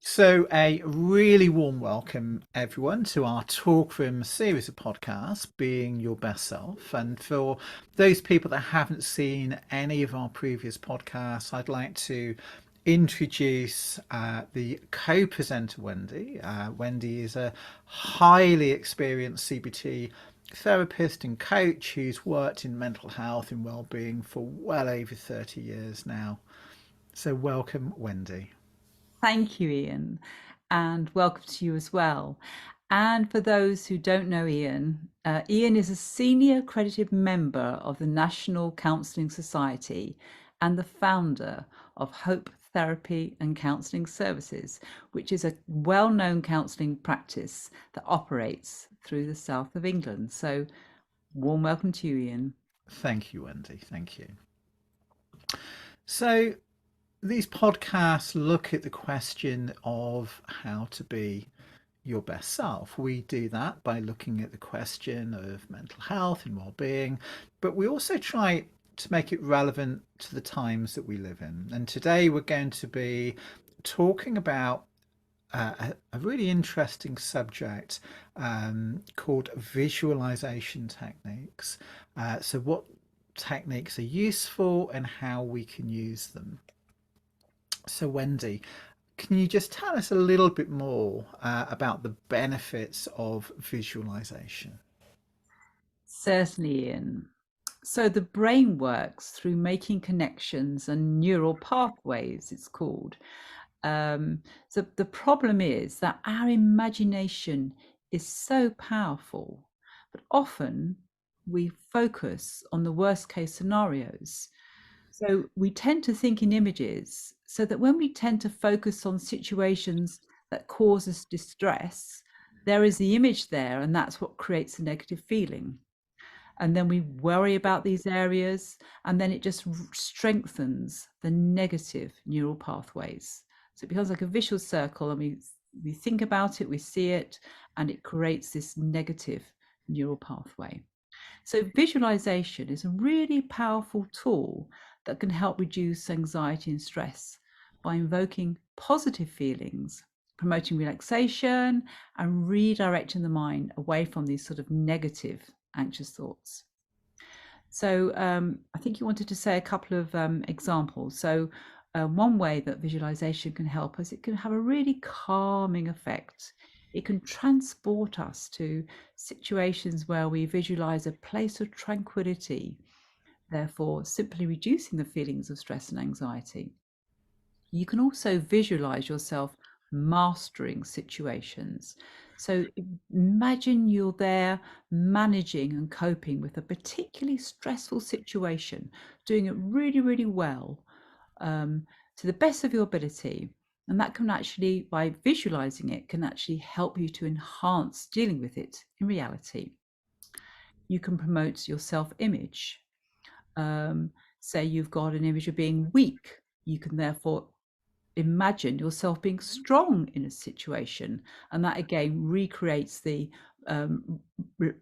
So, a really warm welcome, everyone, to our Talk Room series of podcasts, Being Your Best Self. And for those people that haven't seen any of our previous podcasts, I'd like to introduce the co presenter, Wendy. Wendy is a highly experienced CBT therapist and coach who's worked in mental health and well-being for well over 30 years now. So welcome, Wendy. Thank you, Ian, and welcome to you as well. And for those who don't know Ian, Ian is a senior accredited member of the National Counselling Society and the founder of Hope Therapy and Counselling Services, which is a well known counselling practice that operates through the south of England. So, warm welcome to you, Ian. Thank you, Wendy. Thank you. So, these podcasts look at the question of how to be your best self. We do that by looking at the question of mental health and well-being, but we also try to make it relevant to the times that we live in. And today we're going to be talking about a really interesting subject called visualization techniques. So, what techniques are useful and how we can use them. So, Wendy, can you just tell us a little bit more about the benefits of visualization? Certainly, Ian. So the brain works through making connections and neural pathways, it's called. So the problem is that our imagination is so powerful, but often we focus on the worst case scenarios. So we tend to think in images, so that when we tend to focus on situations that cause us distress, there is the image there, and that's what creates a negative feeling. And then we worry about these areas, and then it just strengthens the negative neural pathways. So it becomes like a vicious circle, and we think about it, we see it, and it creates this negative neural pathway. So visualization is a really powerful tool that can help reduce anxiety and stress by invoking positive feelings, promoting relaxation, and redirecting the mind away from these sort of negative anxious thoughts. So I think you wanted to say a couple of examples. So one way that visualization can help us, it can have a really calming effect. It can transport us to situations where we visualize a place of tranquility, therefore simply reducing the feelings of stress and anxiety. You can also visualize yourself mastering situations. So imagine you're there managing and coping with a particularly stressful situation, doing it really, really well, to the best of your ability. And that can actually, by visualizing it, can actually help you to enhance dealing with it in reality. You can promote your self image. Um, Say you've got an image of being weak, you can therefore imagine yourself being strong in a situation, and that again recreates the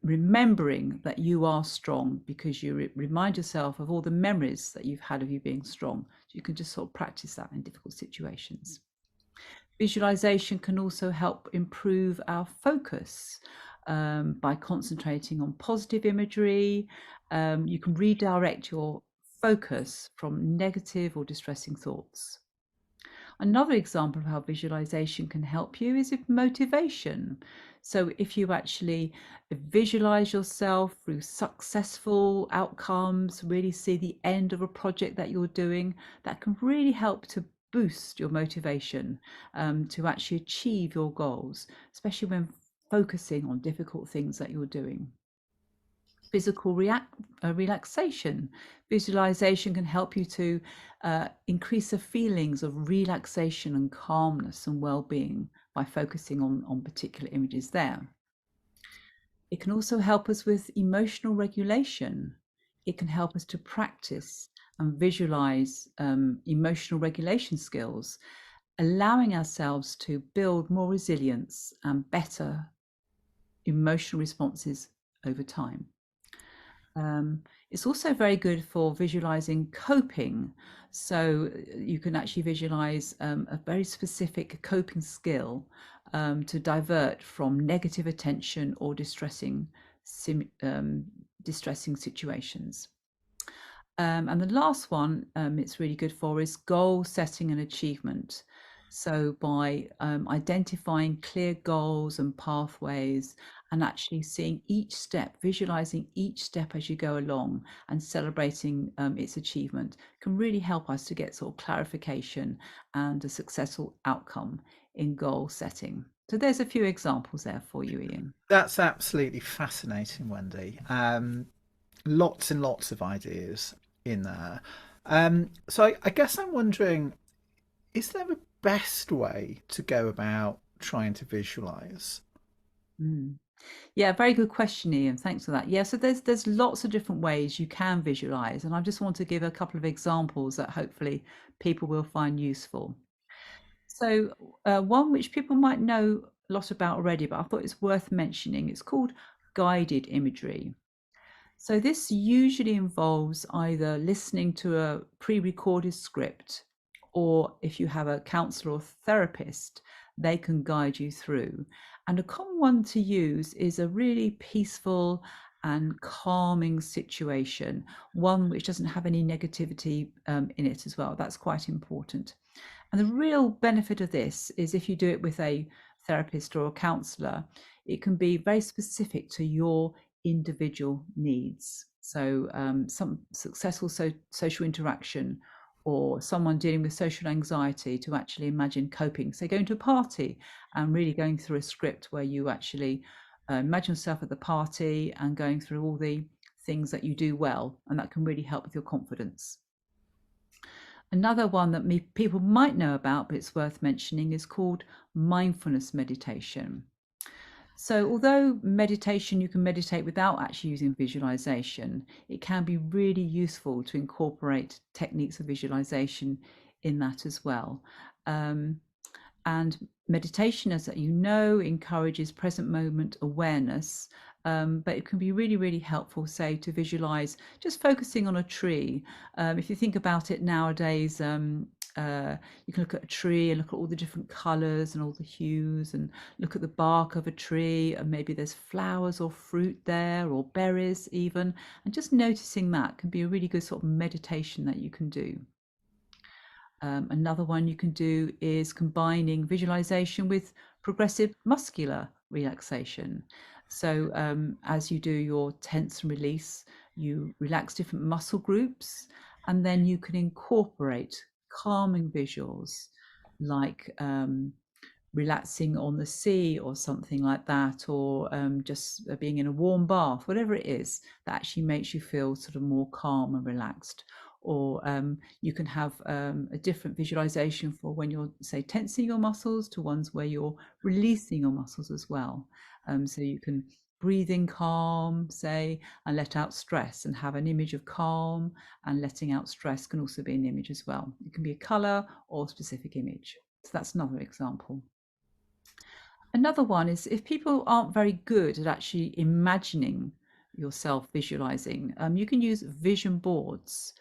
remembering that you are strong, because you remind yourself of all the memories that you've had of you being strong. So you can just sort of practice that in difficult situations. Visualization can also help improve our focus by concentrating on positive imagery. You can redirect your focus from negative or distressing thoughts. Another example of how visualization can help you is with motivation. So, if you actually visualize yourself through successful outcomes, really see the end of a project that you're doing, that can really help to boost your motivation to actually achieve your goals, especially when focusing on difficult things that you're doing. Physical relaxation. Visualization can help you to increase the feelings of relaxation and calmness and well-being by focusing on particular images there. It can also help us with emotional regulation. It can help us to practice and visualize emotional regulation skills, allowing ourselves to build more resilience and better emotional responses over time. It's also very good for visualizing coping. So you can actually visualize a very specific coping skill to divert from negative attention or distressing situations. And the last one it's really good for is goal setting and achievement. So by identifying clear goals and pathways and actually seeing each step, visualizing each step as you go along and celebrating its achievement can really help us to get sort of clarification and a successful outcome in goal setting. So there's a few examples there for you, Ian. That's absolutely fascinating, Wendy. Lots and lots of ideas in there. So I guess I'm wondering, is there a best way to go about trying to visualize? Mm. Yeah, very good question, Ian. Thanks for that. Yeah, so there's lots of different ways you can visualize, and I just want to give a couple of examples that hopefully people will find useful. So one which people might know a lot about already, but I thought it's worth mentioning. It's called guided imagery. So this usually involves either listening to a pre-recorded script, or if you have a counselor or therapist, they can guide you through. And a common one to use is a really peaceful and calming situation, one which doesn't have any negativity in it as well. That's quite important. And the real benefit of this is if you do it with a therapist or a counselor, it can be very specific to your individual needs. So, some successful social interaction or someone dealing with social anxiety to actually imagine coping. So, going to a party and really going through a script where you actually imagine yourself at the party and going through all the things that you do well, and that can really help with your confidence. Another one that people might know about, but it's worth mentioning, is called mindfulness meditation. So, although meditation, you can meditate without actually using visualization, it can be really useful to incorporate techniques of visualization in that as well. Um, and meditation, as you know, encourages present moment awareness. But it can be really, really helpful, say, to visualize just focusing on a tree. If you think about it nowadays, you can look at a tree and look at all the different colors and all the hues and look at the bark of a tree, and maybe there's flowers or fruit there or berries even. And just noticing that can be a really good sort of meditation that you can do. Another one you can do is combining visualization with progressive muscular relaxation. So, as you do your tense and release, you relax different muscle groups, and then you can incorporate calming visuals like relaxing on the sea or something like that, or just being in a warm bath, whatever it is that actually makes you feel sort of more calm and relaxed. Or you can have a different visualization for when you're, say, tensing your muscles to ones where you're releasing your muscles as well. So you can breathe in calm, say, and let out stress, and have an image of calm, and letting out stress can also be an image as well. It can be a color or a specific image. So that's another example. Another one is if people aren't very good at actually imagining yourself visualizing, you can use vision boards.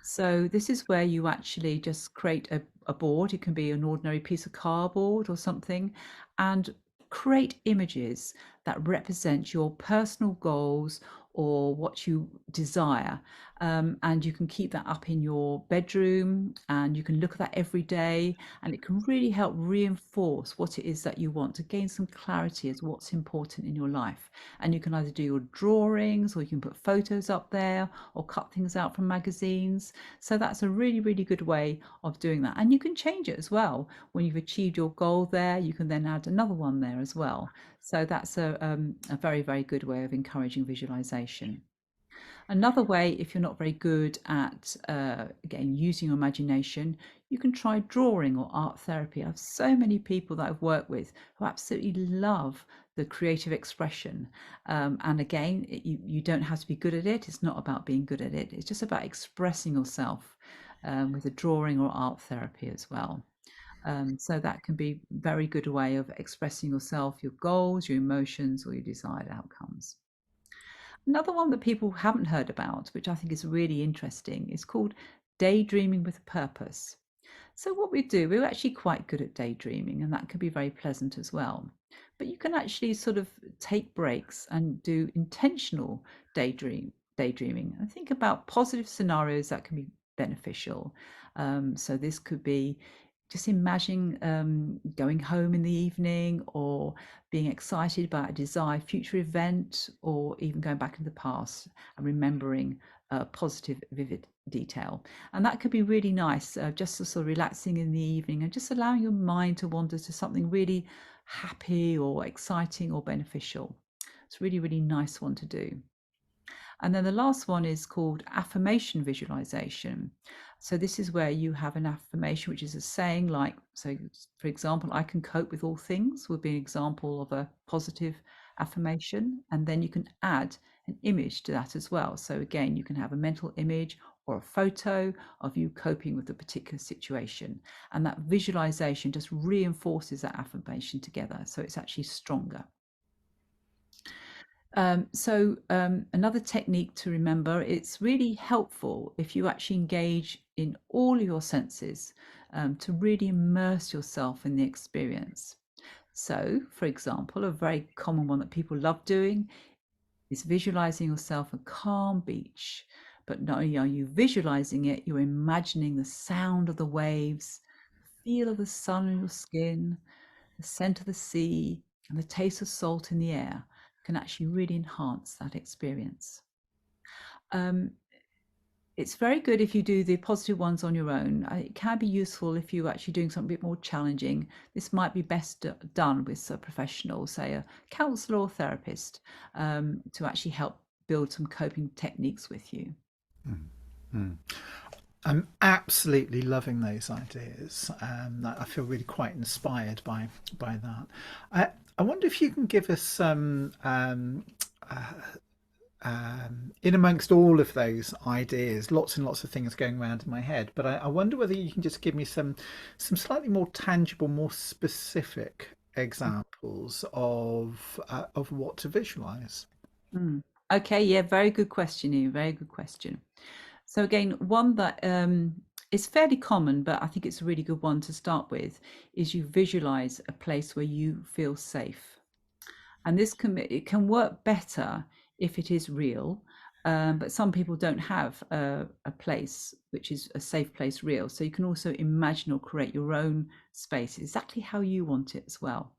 So this is where you actually just create a board. It can be an ordinary piece of cardboard or something, and create images that represent your personal goals or what you desire. And you can keep that up in your bedroom, and you can look at that every day, and it can really help reinforce what it is that you want to gain some clarity as what's important in your life. And you can either do your drawings, or you can put photos up there, or cut things out from magazines. So that's a really, really good way of doing that. And you can change it as well. When you've achieved your goal there, you can then add another one there as well. So that's a very, very good way of encouraging visualization. Another way, if you're not very good at, again, using your imagination, you can try drawing or art therapy. I have so many people that I've worked with who absolutely love the creative expression. And again, you don't have to be good at it. It's not about being good at it. It's just about expressing yourself with a drawing or art therapy as well. So that can be a very good way of expressing yourself, your goals, your emotions, or your desired outcomes. Another one that people haven't heard about, which I think is really interesting, is called daydreaming with a purpose. So what we do, we're actually quite good at daydreaming, and that can be very pleasant as well. But you can actually sort of take breaks and do intentional daydreaming, and think about positive scenarios that can be beneficial. So this could be just imagining going home in the evening, or being excited about a desired future event, or even going back in the past and remembering positive, vivid detail. And that could be really nice, just to sort of relaxing in the evening and just allowing your mind to wander to something really happy or exciting or beneficial. It's a really, really nice one to do. And then the last one is called affirmation visualization. So this is where you have an affirmation, which is a saying like, so for example, I can cope with all things would be an example of a positive affirmation. And then you can add an image to that as well. So again, you can have a mental image or a photo of you coping with a particular situation. And that visualization just reinforces that affirmation together. So it's actually stronger. Another technique to remember, it's really helpful if you actually engage in all your senses, to really immerse yourself in the experience. So, for example, a very common one that people love doing is visualizing yourself a calm beach. But not only are you visualizing it, you're imagining the sound of the waves, the feel of the sun on your skin, the scent of the sea, and the taste of salt in the air can actually really enhance that experience. Um, it's very good if you do the positive ones on your own. It can be useful if you're actually doing something a bit more challenging. This might be best done with a professional, say a counselor or therapist, to actually help build some coping techniques with you. Mm. Mm. I'm absolutely loving those ideas. I feel really quite inspired by that. I wonder if you can give us some in amongst all of those ideas, lots and lots of things going around in my head. But I wonder whether you can just give me some slightly more tangible, more specific examples of what to visualize. Mm. Okay, yeah, very good question, Ian. Very good question. So again, one that is fairly common, but I think it's a really good one to start with, is you visualize a place where you feel safe. And this it can work better if it is real, but some people don't have a place which is a safe place real. So you can also imagine or create your own space exactly how you want it as well.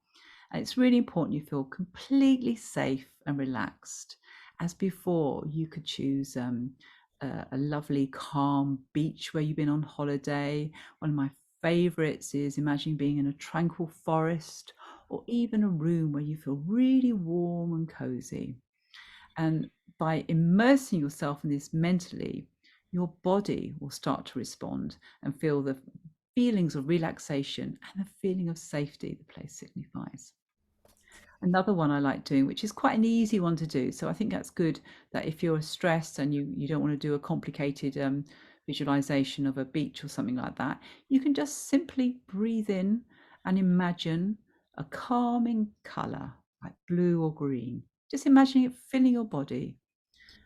And it's really important you feel completely safe and relaxed. As before, you could choose a lovely, calm beach where you've been on holiday. One of my favorites is imagining being in a tranquil forest, or even a room where you feel really warm and cozy. And by immersing yourself in this mentally, your body will start to respond and feel the feelings of relaxation and the feeling of safety the place signifies. Another one I like doing, which is quite an easy one to do. So I think that's good that if you're stressed and you don't want to do a complicated visualization of a beach or something like that, you can just simply breathe in and imagine a calming color like blue or green. Just imagine it filling your body.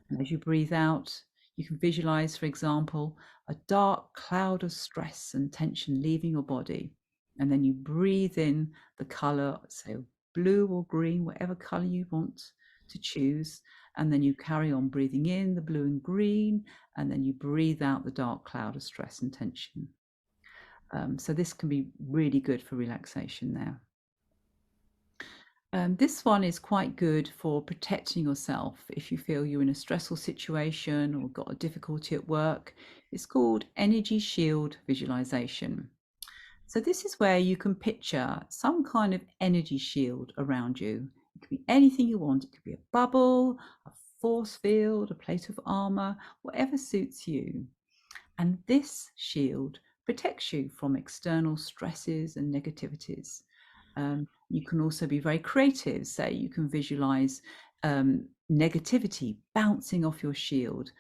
And as you breathe out, you can visualize, for example, a dark cloud of stress and tension leaving your body. And then you breathe in the color, say blue or green, whatever color you want to choose. And then you carry on breathing in the blue and green, and then you breathe out the dark cloud of stress and tension. So this can be really good for relaxation there. This one is quite good for protecting yourself if you feel you're in a stressful situation or got a difficulty at work. It's called energy shield visualization. So, this is where you can picture some kind of energy shield around you. It could be anything you want, it could be a bubble, a force field, a plate of armor, whatever suits you. And this shield protects you from external stresses and negativities. You can also be very creative. Say you can visualize negativity bouncing off your shield,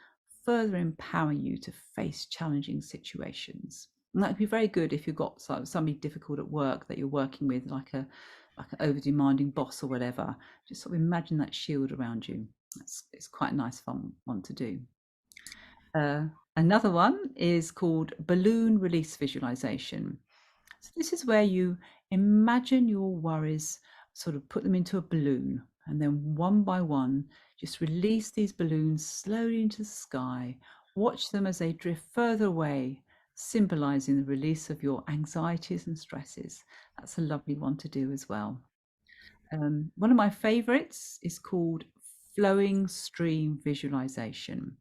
further empowering you to face challenging situations. And that would be very good if you've got somebody difficult at work that you're working with, like an over demanding boss or whatever. Just sort of imagine that shield around you. It's quite a nice fun one to do. Another one is called balloon release visualization. So this is where you imagine your worries, sort of put them into a balloon, and then one by one, just release these balloons slowly into the sky. Watch them as they drift further away, symbolizing the release of your anxieties and stresses. That's a lovely one to do as well. One of my favorites is called flowing stream visualization.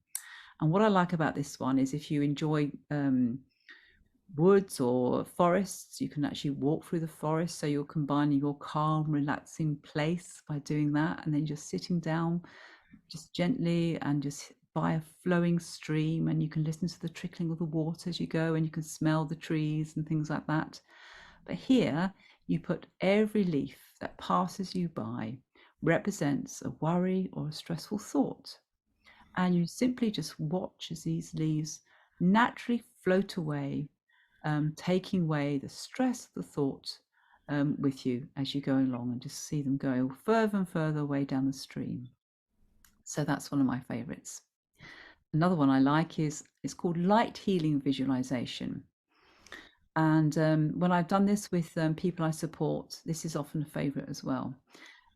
And what I like about this one is if you enjoy woods or forests, you can actually walk through the forest. So you're combining your calm, relaxing place by doing that. And then just sitting down just gently and just by a flowing stream. And you can listen to the trickling of the water as you go, and you can smell the trees and things like that. But here you put every leaf that passes you by represents a worry or a stressful thought. And you simply just watch as these leaves naturally float away, taking away the stress, the thought with you as you go along, and just see them go further and further away down the stream. So that's one of my favorites. Another one I like is it's called light healing visualization. And when I've done this with people I support, this is often a favorite as well.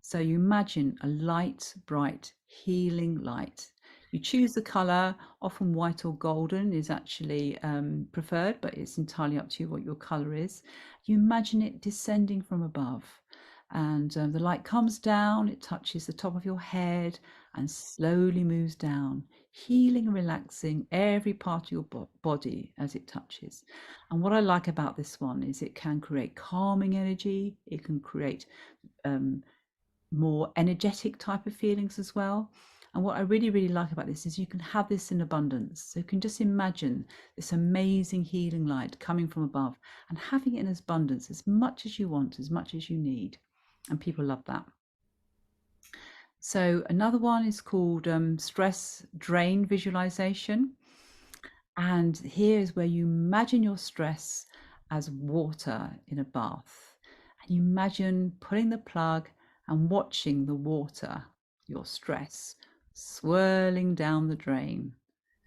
So you imagine a light, bright, healing light. You choose the color, often white or golden is actually preferred, but it's entirely up to you what your color is. You imagine it descending from above, and the light comes down, it touches the top of your head and slowly moves down, healing and relaxing every part of your body as it touches. And what I like about this one is it can create calming energy, it can create more energetic type of feelings as well. And what I really, really like about this is you can have this in abundance. So you can just imagine this amazing healing light coming from above and having it in abundance as much as you want, as much as you need. And people love that. So another one is called stress drain visualization. And here is where you imagine your stress as water in a bath. And you imagine pulling the plug and watching the water, your stress, swirling down the drain,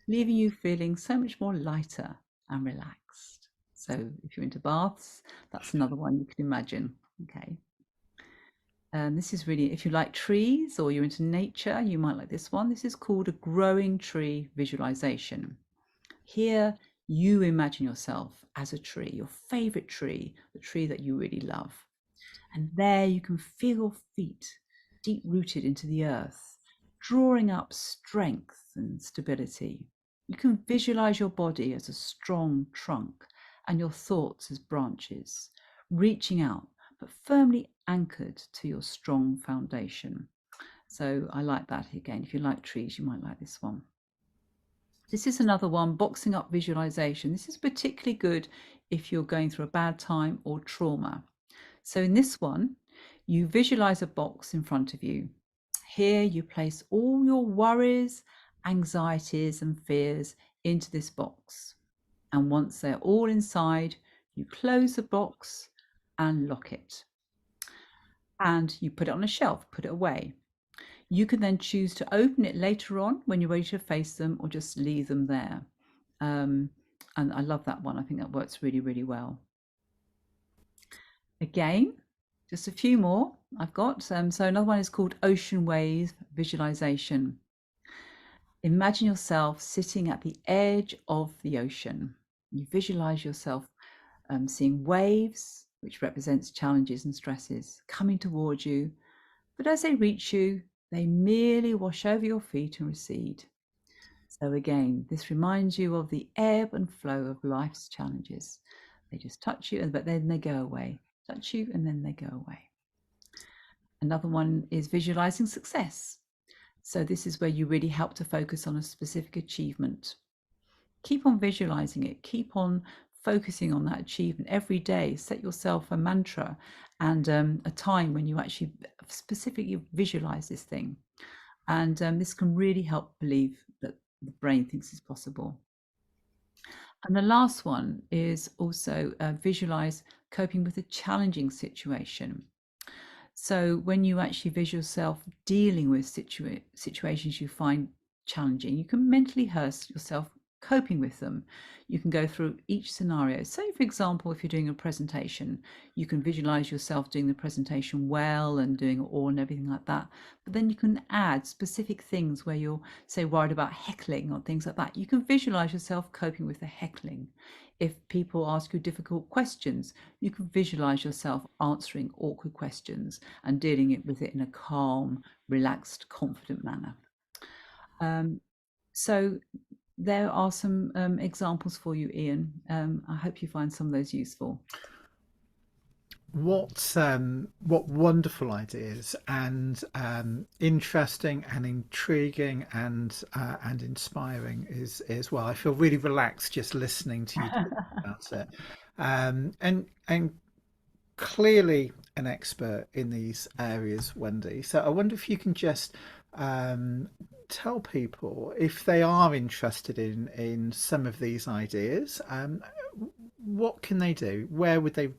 leaving you feeling so much more lighter and relaxed. So if you're into baths, that's another one you can imagine. Okay. This is really, if you like trees or you're into nature, you might like this one. This is called a growing tree visualization. Here, you imagine yourself as a tree, your favorite tree, the tree that you really love. And there you can feel your feet deep rooted into the earth, drawing up strength and stability. You can visualize your body as a strong trunk and your thoughts as branches, reaching out but firmly anchored to your strong foundation. So I like that again. If you like trees, you might like this one. This is another one, boxing up visualization. This is particularly good if you're going through a bad time or trauma. So in this one, you visualize a box in front of you. Here you place all your worries, anxieties, and fears into this box. And once they're all inside, you close the box and lock it. And you put it on a shelf, put it away. You can then choose to open it later on when you're ready to face them, or just leave them there. And I love that one. I think that works really, really well. Again, just a few more I've got. So another one is called ocean wave visualization. Imagine yourself sitting at the edge of the ocean. You visualize yourself seeing waves, which represents challenges and stresses, coming towards you. But as they reach you, they merely wash over your feet and recede. So again, this reminds you of the ebb and flow of life's challenges. They just touch you, but then they go away. Touch you, and then they go away. Another one is visualizing success. So this is where you really help to focus on a specific achievement. Keep on visualizing it. Keep on focusing on that achievement every day. Set yourself a mantra and a time when you actually specifically visualize this thing. And this can really help believe that the brain thinks it's possible. And the last one is also visualize coping with a challenging situation. So when you actually visual yourself dealing with situations you find challenging, you can mentally rehearse yourself coping with them. You can go through each scenario. Say, for example, if you're doing a presentation, you can visualize yourself doing the presentation well and doing it all and everything like that. But then you can add specific things where you're, say, worried about heckling or things like that. You can visualize yourself coping with the heckling. If people ask you difficult questions, you can visualize yourself answering awkward questions and dealing with it in a calm, relaxed, confident manner. Um, so there are some examples for you, Ian. I hope you find some of those useful. What wonderful ideas, and interesting and intriguing and inspiring is well. I feel really relaxed just listening to you talk about it, and clearly an expert in these areas, Wendy. So I wonder if you can just um, tell people if they are interested in some of these ideas. What can they do? Where would they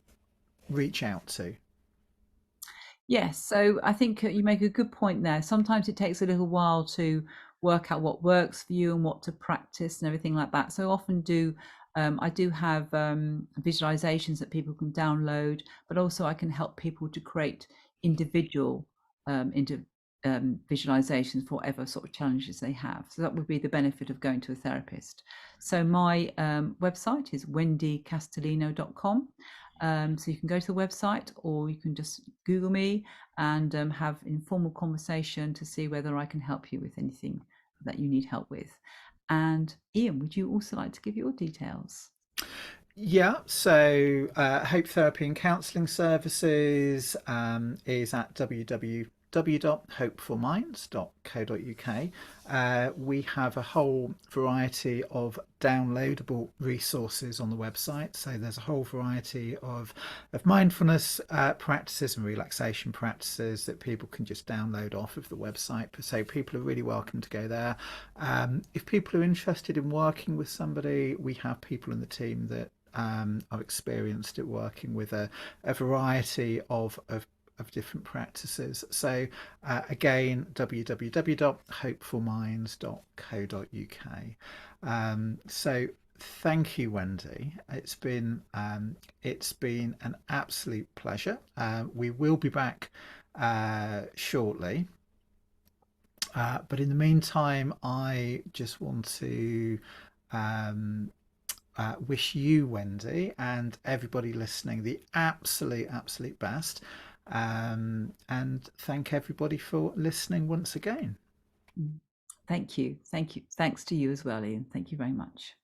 reach out to? Yes, so I think you make a good point there. Sometimes it takes a little while to work out what works for you and what to practice and everything like that. So often do I do have visualizations that people can download, but also I can help people to create individual into visualizations for whatever sort of challenges they have. So that would be the benefit of going to a therapist. So my website is wendycastellino.com. So you can go to the website or you can just Google me and have informal conversation to see whether I can help you with anything that you need help with. And Ian, would you also like to give your details? Yeah, so Hope Therapy and Counselling Services is at www.hopeforminds.co.uk. We have a whole variety of downloadable resources on the website. So there's a whole variety of mindfulness practices and relaxation practices that people can just download off of the website. So people are really welcome to go there. If people are interested in working with somebody, we have people in the team that I've experienced it working with a variety of different practices. So again, www.hopeforminds.co.uk. So thank you, Wendy. It's been an absolute pleasure. We will be back shortly. But in the meantime, I just want to um, wish you, Wendy, and everybody listening the absolute best. And thank everybody for listening once again. Mm. Thank you. Thank you. Thanks to you as well, Ian. Thank you very much.